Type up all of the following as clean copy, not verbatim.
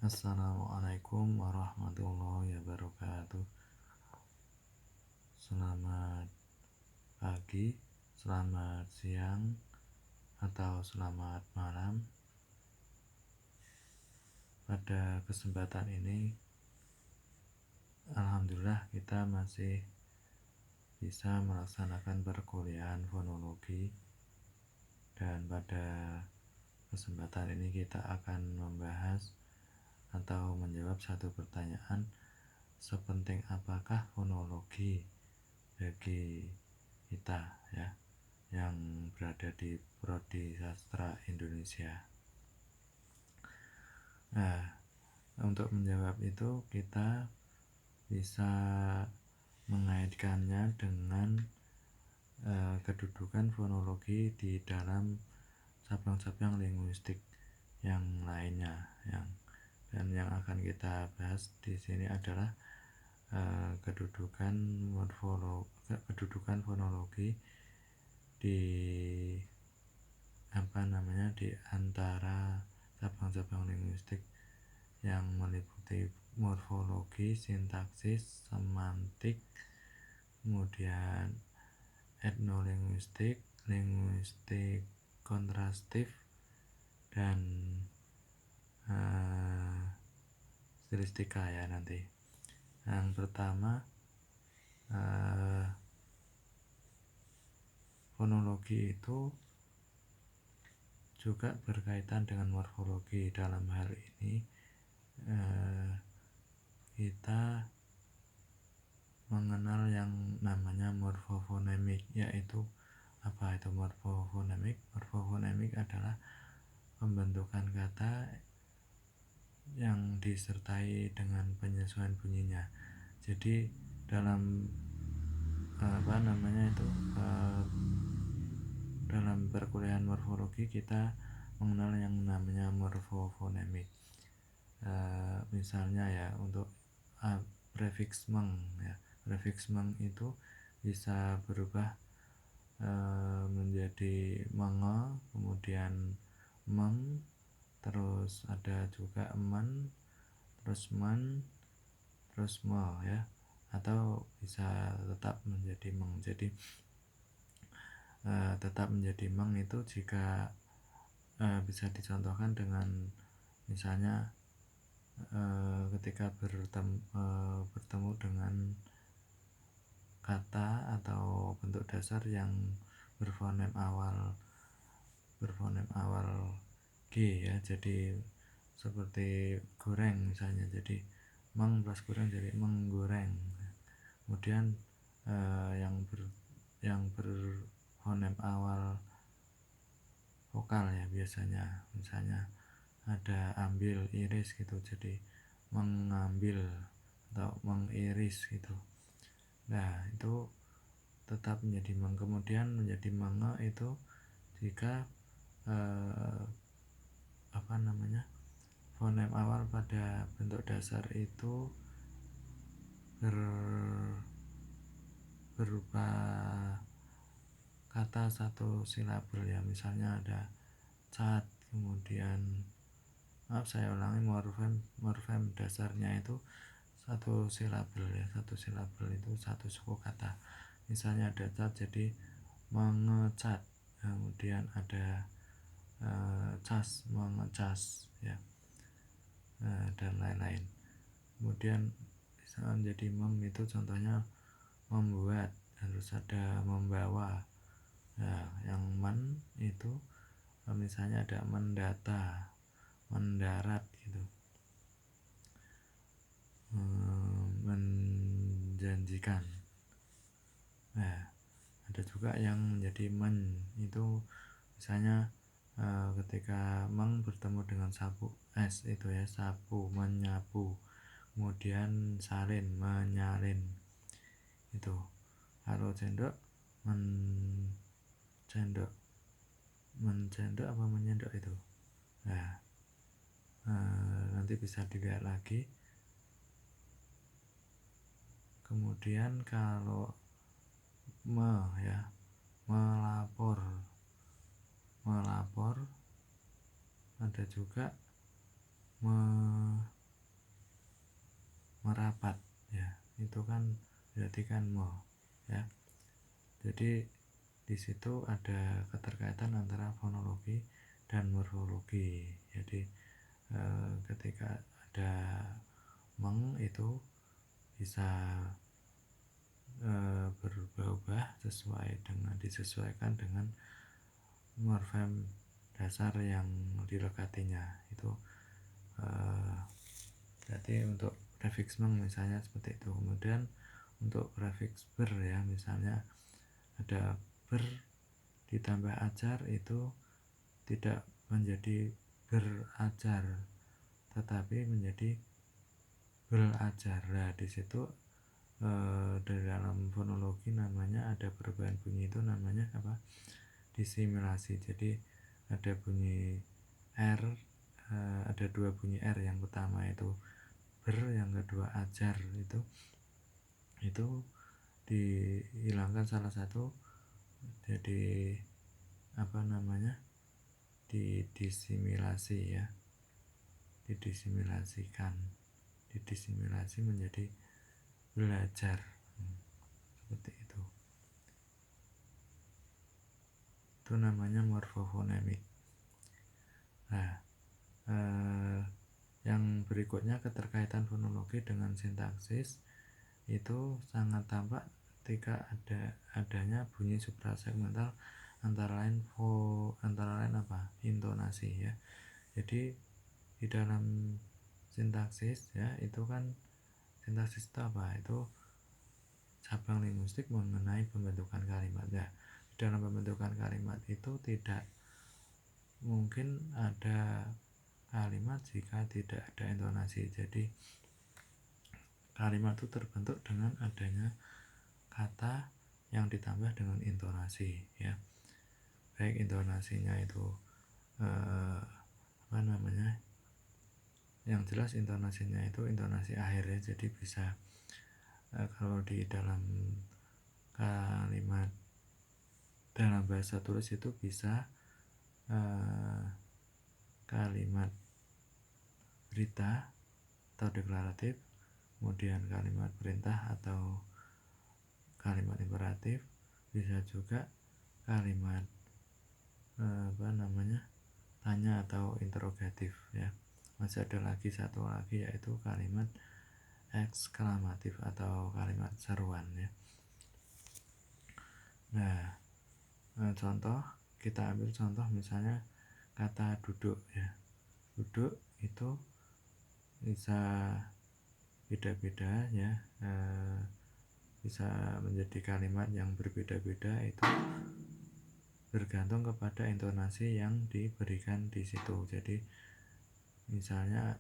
Assalamualaikum warahmatullahi wabarakatuh. Selamat pagi, selamat siang, atau selamat malam. Pada kesempatan ini, alhamdulillah kita masih bisa melaksanakan perkuliahan fonologi. Dan pada kesempatan ini kita akan membahas atau menjawab satu pertanyaan, sepenting apakah fonologi bagi kita ya yang berada di Prodi Sastra Indonesia. Nah, untuk menjawab itu kita bisa mengaitkannya dengan kedudukan fonologi di dalam cabang-cabang linguistik yang lainnya dan yang akan kita bahas di sini adalah kedudukan fonologi di di antara cabang-cabang linguistik yang meliputi morfologi, sintaksis, semantik, kemudian etnolinguistik, linguistik kontrastif, dan stilistika ya nanti. Yang pertama, fonologi itu juga berkaitan dengan morfologi. Dalam hal ini kita mengenal yang namanya morfofonemik, yaitu apa itu morfofonemik? Morfofonemik adalah pembentukan kata yang disertai dengan penyesuaian bunyinya. Jadi dalam dalam perkuliahan morfologi kita mengenal yang namanya morfofonemik. Misalnya ya, untuk prefiks meng ya, prefiks meng itu bisa berubah menjadi menge, kemudian meng, terus ada juga men, terus men, terus me ya, atau bisa tetap menjadi meng. Jadi tetap menjadi meng itu jika bisa dicontohkan dengan misalnya ketika bertemu dengan kata atau bentuk dasar yang berfonem awal G ya, jadi seperti goreng misalnya, jadi meng plus goreng jadi menggoreng. Kemudian yang berfonem awal vokal ya, biasanya misalnya ada ambil, iris gitu, jadi mengambil atau mengiris gitu. Nah, itu tetap menjadi meng. Kemudian menjadi menge itu jika fonem awal pada bentuk dasar itu berupa kata satu silabel ya, misalnya ada cat, kemudian saya ulangi, morfem dasarnya itu satu silabel ya, satu silabel itu satu suku kata. Misalnya ada cat jadi mengecat, kemudian ada cas, mengecas ya, dan lain-lain. Kemudian bisa menjadi mem itu contohnya membuat, harus ada membawa. Nah, yang men itu misalnya ada mendata, mendarat gitu, menjanjikan. Nah, ada juga yang menjadi men itu misalnya ketika meng bertemu dengan sapu es itu ya, sapu, menyapu, kemudian salin, menyalin itu. Kalau cendok, mencendok apa menyendok itu. Nah, nanti bisa dilihat lagi. Kemudian kalau melapor, ada juga merapat ya, itu kan berarti kan mo ya. Jadi di situ ada keterkaitan antara fonologi dan morfologi. Jadi ketika ada meng itu bisa berubah-ubah disesuaikan dengan morfem dasar yang dilekatinya itu. Berarti untuk prefiks meng misalnya seperti itu. Kemudian untuk prefiks ber ya, misalnya ada ber ditambah ajar itu tidak menjadi berajar tetapi menjadi belajar. Nah di situ dari dalam fonologi namanya ada perubahan bunyi, itu namanya apa? Disimilasi. Jadi ada bunyi R, ada dua bunyi R, yang pertama itu ber, yang kedua ajar, itu dihilangkan salah satu, jadi apa namanya, didisimilasi ya, didisimilasi menjadi belajar. Seperti itu namanya morfofonemik. Nah yang berikutnya, keterkaitan fonologi dengan sintaksis itu sangat tampak ketika adanya bunyi suprasegmental antara lain apa? Intonasi ya. Jadi di dalam sintaksis ya, itu kan sintaksis itu apa? Itu cabang linguistik mengenai pembentukan kalimat ya. Di dalam pembentukan kalimat itu tidak mungkin ada kalimat jika tidak ada intonasi. Jadi kalimat itu terbentuk dengan adanya kata yang ditambah dengan intonasi ya. Baik intonasinya itu apa namanya, yang jelas intonasinya itu intonasi akhir ya. Jadi bisa kalau di dalam kalimat dalam bahasa tulis itu bisa kalimat berita atau deklaratif, kemudian kalimat perintah atau kalimat imperatif, bisa juga kalimat apa namanya, tanya atau interrogatif ya. Masih ada lagi satu lagi, yaitu kalimat eksklamatif atau kalimat seruan ya. Nah contoh, kita ambil contoh misalnya kata duduk ya. Duduk itu bisa beda-beda ya, bisa menjadi kalimat yang berbeda-beda, itu bergantung kepada intonasi yang diberikan di situ. Jadi misalnya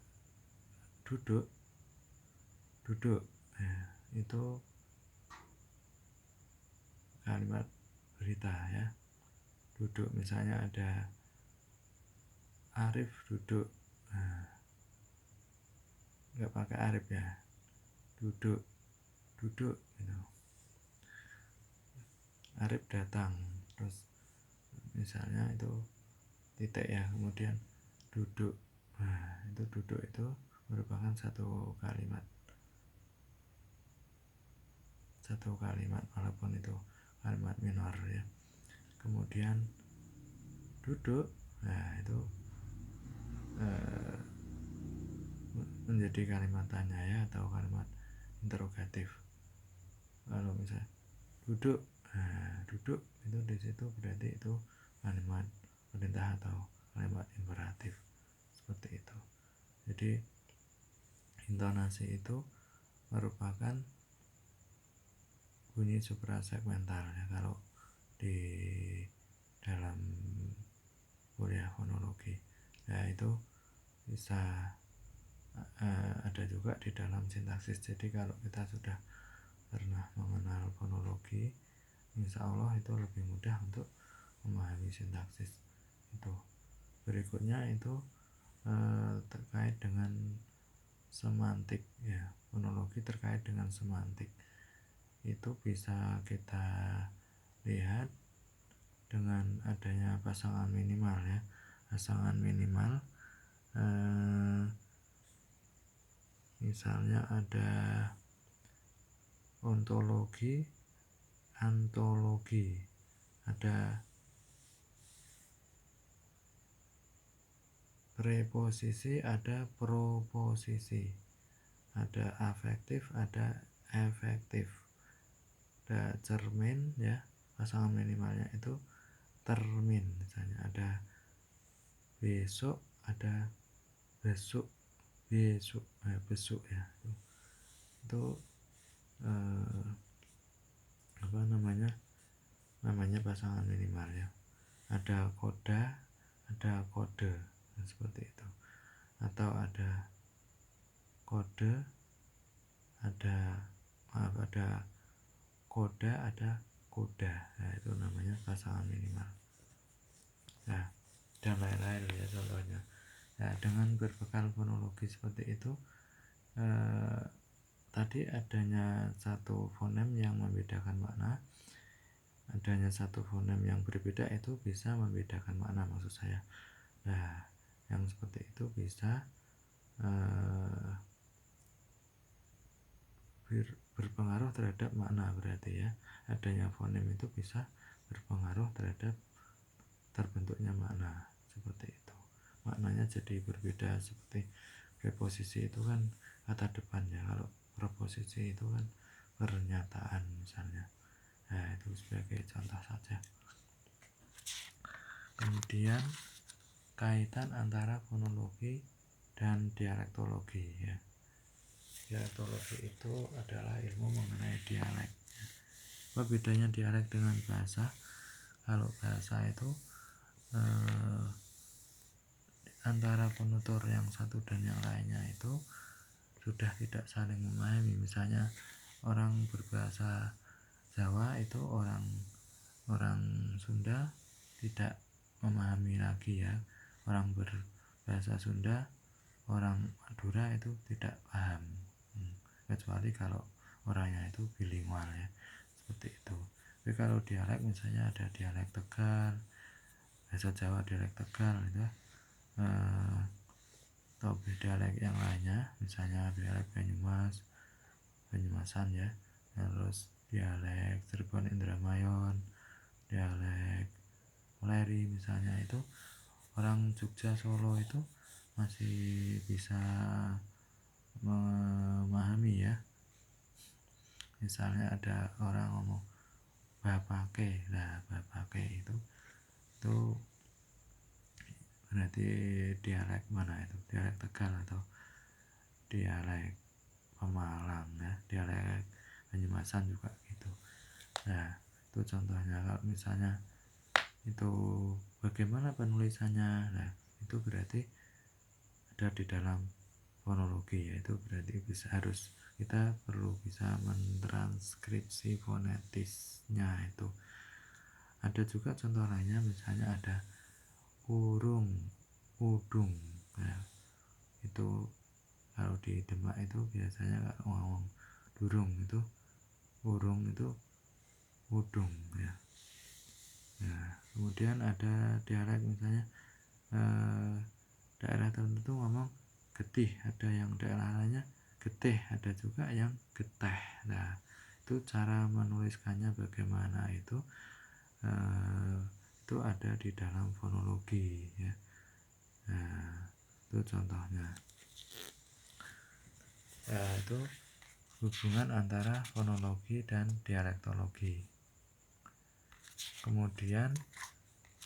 duduk ya, itu kalimat berita ya. Duduk, misalnya ada Arif duduk, nah, nggak pakai Arif ya, duduk gitu. Arif datang, terus misalnya itu titik ya, kemudian duduk. Nah itu duduk itu merupakan satu kalimat walaupun itu kalimat minor ya. Kemudian duduk, nah itu menjadi kalimat tanya ya, atau kalimat interrogatif. Kalau misalnya duduk, nah duduk itu di situ berarti itu kalimat perintah atau kalimat imperatif, seperti itu. Jadi intonasi itu merupakan bunyi suprasegmental ya, kalau di dalam kuliah fonologi. Nah itu bisa ada juga di dalam sintaksis. Jadi kalau kita sudah pernah mengenal fonologi, insya Allah itu lebih mudah untuk memahami sintaksis itu. Berikutnya itu terkait dengan semantik ya. Fonologi terkait dengan semantik itu bisa kita lihat dengan adanya pasangan minimal ya. Pasangan minimal misalnya ada ontologi, antologi, ada preposisi, ada proposisi, ada afektif, ada efektif, ada cermin ya, pasangan minimalnya itu termin, misalnya ada besok, ada besuk, besuk ya, itu apa namanya pasangan minimal ya. Ada koda, ada kode, seperti itu. Atau ada kode, ada koda, ada koda. Nah, itu namanya pasangan minimal. Nah, dan lain-lain ya contohnya. Nah, dengan berbekal fonologi seperti itu, tadi adanya satu fonem yang membedakan makna, adanya satu fonem yang berbeda itu bisa membedakan makna, maksud saya. Nah, yang seperti itu bisa berpengaruh terhadap makna, berarti ya, adanya fonem itu bisa berpengaruh terhadap terbentuknya makna, seperti itu. Maknanya jadi berbeda, seperti preposisi itu kan kata depan ya, kalau proposisi itu kan pernyataan misalnya. Nah, itu sebagai contoh saja. Kemudian kaitan antara fonologi dan dialektologi ya. Dialektologi itu adalah ilmu mengenai dialek. Apa bedanya dialek dengan bahasa? Kalau bahasa itu antara penutur yang satu dan yang lainnya itu sudah tidak saling memahami. Misalnya orang berbahasa Jawa itu orang Sunda tidak memahami lagi ya. Orang berbahasa Sunda, orang Madura itu tidak paham. Kecuali kalau orangnya itu bilingual ya, seperti itu. Tapi kalau dialek misalnya ada dialek Tegal, bahasa Jawa dialek Tegal itu, atau dialek yang lainnya, misalnya dialek Banyumasan ya, terus dialek Cirebon Indramayon, dialek Leri misalnya, itu orang Jogja Solo itu masih bisa memahami ya. Misalnya ada orang ngomong bapake, nah bapake itu berarti dialek mana itu? Dialek Tegal atau dialek Pemalang ya, dialek Banyumasan juga gitu. Nah, itu contohnya. Kalau misalnya itu bagaimana penulisannya, nah itu berarti ada di dalam fonologi, yaitu berarti kita perlu bisa mentranskripsi fonetisnya itu. Ada juga contoh lainnya, misalnya ada urung, udung. Nah, itu kalau di Demak itu biasanya kalau ngomong durung itu urung itu udung ya. Nah, kemudian ada dialek misalnya daerah tertentu ngomong getih, ada yang daerah lainnya getih, ada juga yang geteh. Nah, itu cara menuliskannya bagaimana itu ada di dalam fonologi ya. Nah, itu contohnya. Nah, itu hubungan antara fonologi dan dialektologi. Kemudian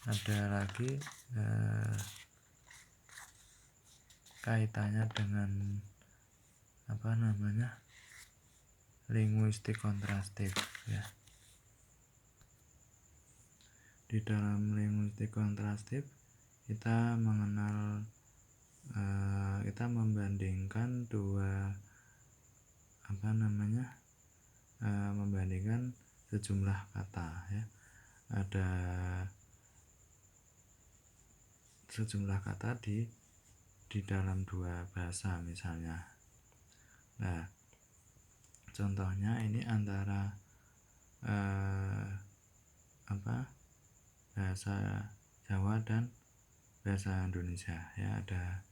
ada lagi kaitannya dengan linguistik kontrastif ya. Di dalam linguistik kontrastif kita mengenal kita membandingkan membandingkan sejumlah kata ya. Ada sejumlah kata di dalam dua bahasa misalnya. Nah, contohnya ini antara bahasa Jawa dan bahasa Indonesia ya. Ada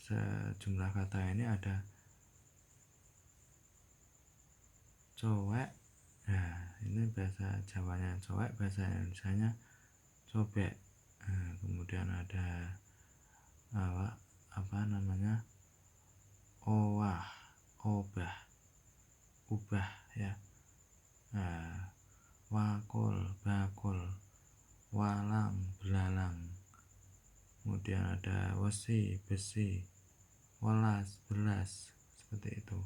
sejumlah kata ini, ada cowek. Nah, ini bahasa Jawanya cowek, bahasa Indonesianya cobek. Nah, kemudian ada apa namanya, owah, obah, ubah ya. Nah, wakul, bakul, walang, belalang. Kemudian ada wesi, besi, welas, belas, seperti itu.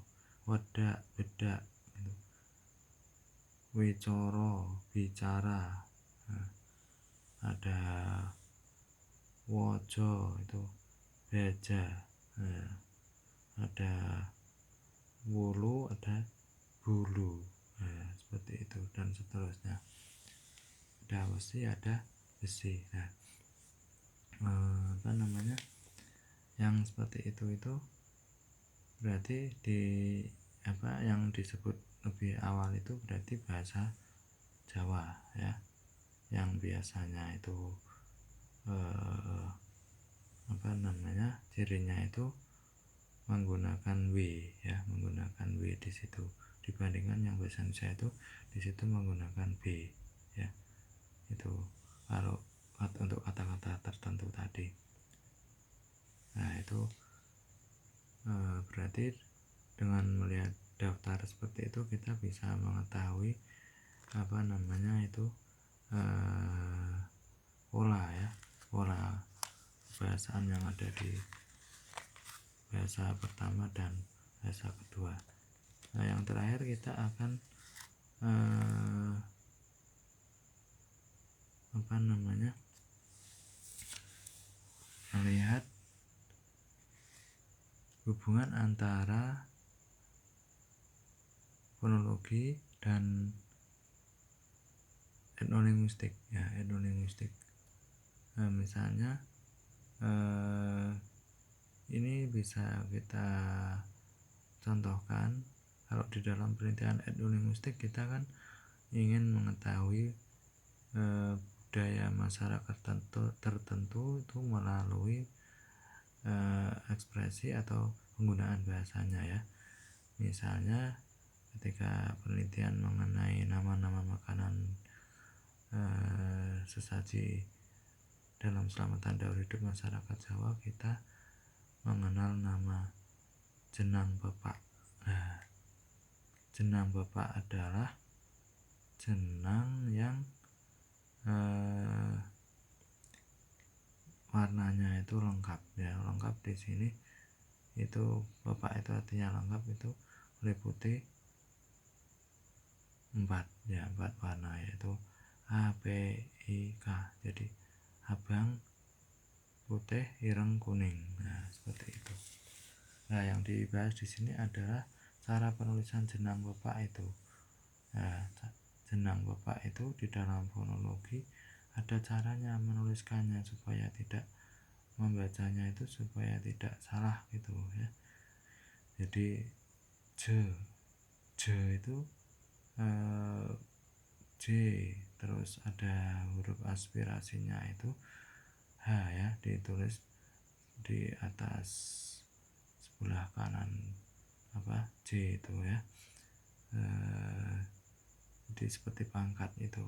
Wedak, bedak, gitu. Wicoro, bicara. Nah, ada wojo, itu beja. Nah, ada wulu, ada bulu. Nah, seperti itu dan seterusnya. Ada wesi, ada besi. Nah, apa namanya, yang seperti itu berarti yang disebut lebih awal itu berarti bahasa Jawa ya, yang biasanya itu cirinya itu menggunakan W ya, menggunakan W di situ, dibandingkan yang bahasa Indonesia itu di situ menggunakan B ya. Itu kalau untuk kata-kata tertentu tadi. Nah, itu berarti dengan melihat daftar seperti itu kita bisa mengetahui pola ya, pola bahasaan yang ada di bahasa pertama dan bahasa kedua. Nah, yang terakhir kita akan melihat hubungan antara fonologi dan etnolinguistik ya, etnolinguistik. Nah, misalnya ini bisa kita contohkan kalau di dalam penelitian etnolinguistik kita kan ingin mengetahui budaya masyarakat tertentu itu melalui ekspresi atau penggunaan bahasanya ya. Misalnya ketika penelitian mengenai nama-nama makanan sesaji dalam selamatan daur hidup masyarakat Jawa, kita mengenal nama jenang bapak. Nah, jenang bapak adalah jenang yang warnanya itu lengkap ya, lengkap di sini itu bapak itu artinya lengkap, itu meliputi 4 warna, yaitu A, B, I, K. Jadi abang, putih, ireng, kuning. Nah, seperti itu. Nah, yang dibahas di sini adalah cara penulisan jenang bapak itu. Nah, jenang bapak itu di dalam fonologi ada caranya menuliskannya supaya tidak membacanya itu supaya tidak salah gitu ya. Jadi J itu J, terus ada huruf aspirasinya itu H ya, ditulis di atas sebelah kanan J itu ya. Jadi seperti pangkat itu,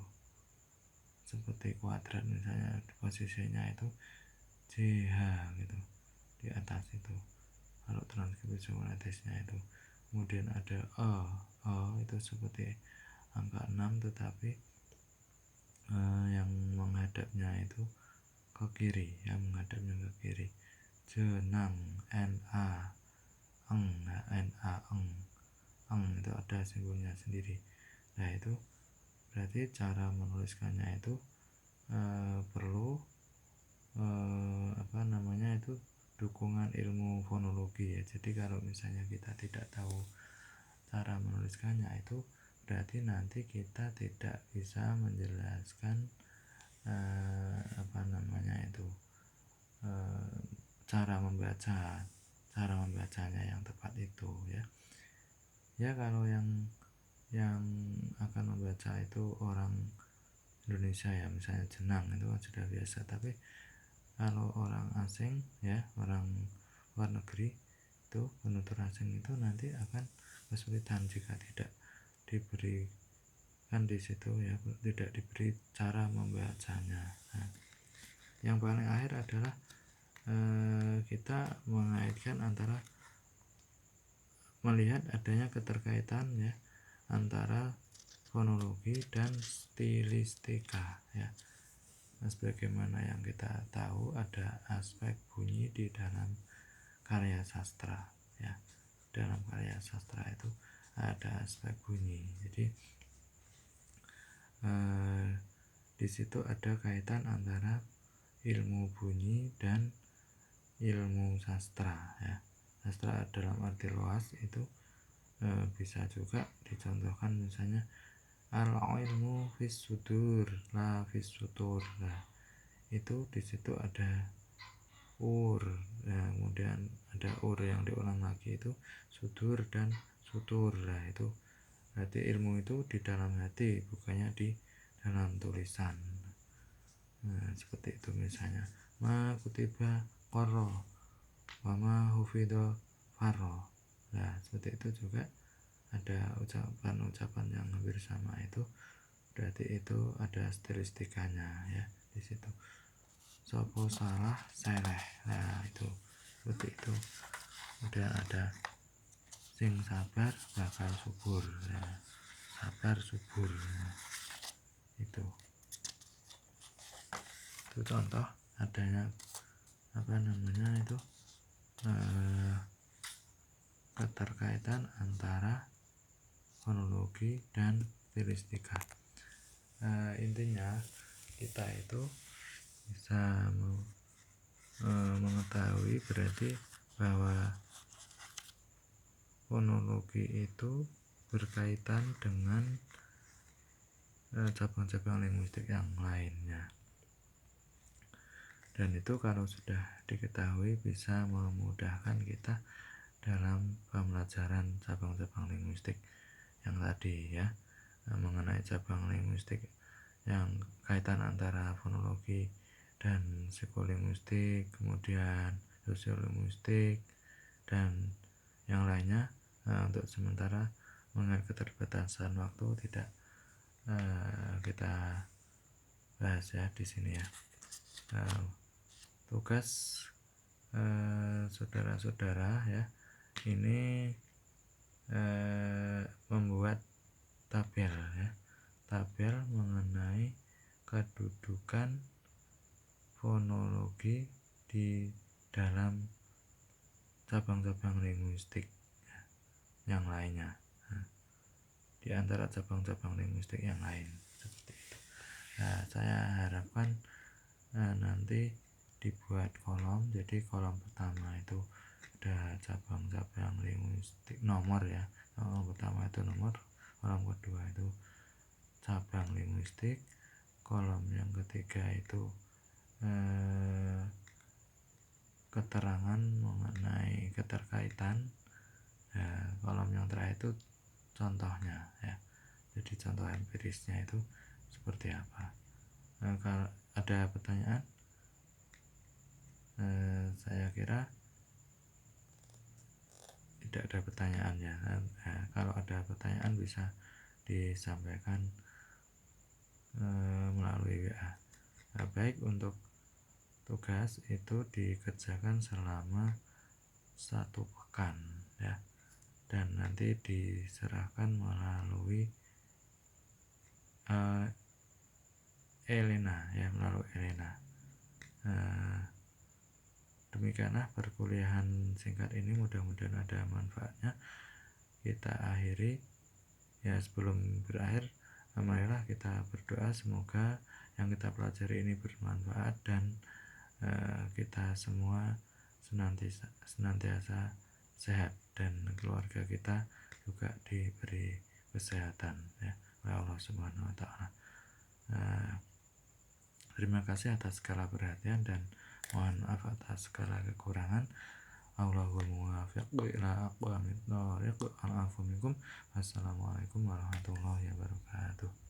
seperti kuadrat misalnya, posisinya itu JH gitu di atas itu kalau transkripsi fonetisnya itu. Kemudian ada O itu seperti angka 6 tetapi yang menghadapnya itu ke kiri ya, menghadapnya ke kiri. Jenang, NA, eng itu ada simbolnya sendiri. Nah, itu berarti cara menuliskannya itu perlu dukungan ilmu fonologi ya. Jadi kalau misalnya kita tidak tahu cara menuliskannya itu berarti nanti kita tidak bisa menjelaskan cara membacanya yang tepat itu ya. Ya, kalau yang akan membaca itu orang Indonesia ya, misalnya jenang itu sudah biasa, tapi kalau orang asing ya, orang luar negeri itu, penutur asing itu nanti akan kesulitan jika tidak diberikan di situ ya, tidak diberi cara membacanya. Nah, yang paling akhir adalah kita mengaitkan antara melihat adanya keterkaitan ya antara fonologi dan stilistika ya. Nah, sebagaimana yang kita tahu ada aspek bunyi di dalam karya sastra ya. Dalam karya sastra itu ada aspek bunyi. Jadi di situ ada kaitan antara ilmu bunyi dan ilmu sastra ya. Sastra dalam arti luas itu bisa juga dicontohkan misalnya al-ilmu fis sudur la fis sutur. Nah, itu di situ ada ur ya, kemudian ada ur yang diulang lagi itu sudur dan sutur. Nah, itu berarti ilmu itu di dalam hati, bukannya di dalam tulisan. Nah, seperti itu misalnya ma kutiba qara wa ma hufidha farra. Nah, seperti itu juga ada ucapan-ucapan yang hampir sama itu, berarti itu ada stilistikanya ya di situ. Sopo salah seleh. Nah, itu seperti itu. Kemudian ada sing sabar bakal subur. Nah, sabar subur. Nah, itu contoh adanya itu keterkaitan antara fonologi dan stilistika. Intinya kita itu bisa mengetahui berarti bahwa fonologi itu berkaitan dengan cabang-cabang linguistik yang lainnya, dan itu kalau sudah diketahui bisa memudahkan kita dalam pembelajaran cabang-cabang linguistik yang tadi ya. Mengenai cabang linguistik yang kaitan antara fonologi dan psikolinguistik, kemudian sosiolinguistik dan yang lainnya. Untuk sementara mengenai keterbatasan waktu tidak kita bahas ya di sini ya. Tugas saudara-saudara ya ini membuat tabel ya, tabel mengenai kedudukan fonologi di dalam cabang-cabang linguistik ya, yang lainnya. Di antara cabang-cabang linguistik yang lain seperti itu. Nah, saya harapkan nanti dibuat kolom. Jadi kolom pertama itu ada cabang-cabang linguistik nomor ya. Kolom pertama itu nomor, kolom kedua itu cabang linguistik, kolom yang ketiga itu keterangan mengenai keterkaitan, kolom yang terakhir itu contohnya ya. Jadi contoh empirisnya itu seperti apa. Kalau ada pertanyaan, saya kira tidak ada pertanyaan ya. Kalau ada pertanyaan bisa disampaikan melalui WA. Baik, untuk tugas itu dikerjakan selama 1 pekan ya, dan nanti diserahkan melalui Elena ya, melalui Elena. Demikianlah perkuliahan singkat ini, mudah-mudahan ada manfaatnya. Kita akhiri ya. Sebelum berakhir, marilah kita berdoa semoga yang kita pelajari ini bermanfaat dan kita semua senantiasa sehat dan keluarga kita juga diberi kesehatan ya oleh Allah Subhanahu wa taala. Terima kasih atas segala perhatian dan mohon maaf atas segala kekurangan. Allahul muwaffiq ila aqwamit thoriq. Assalamualaikum warahmatullahi wabarakatuh.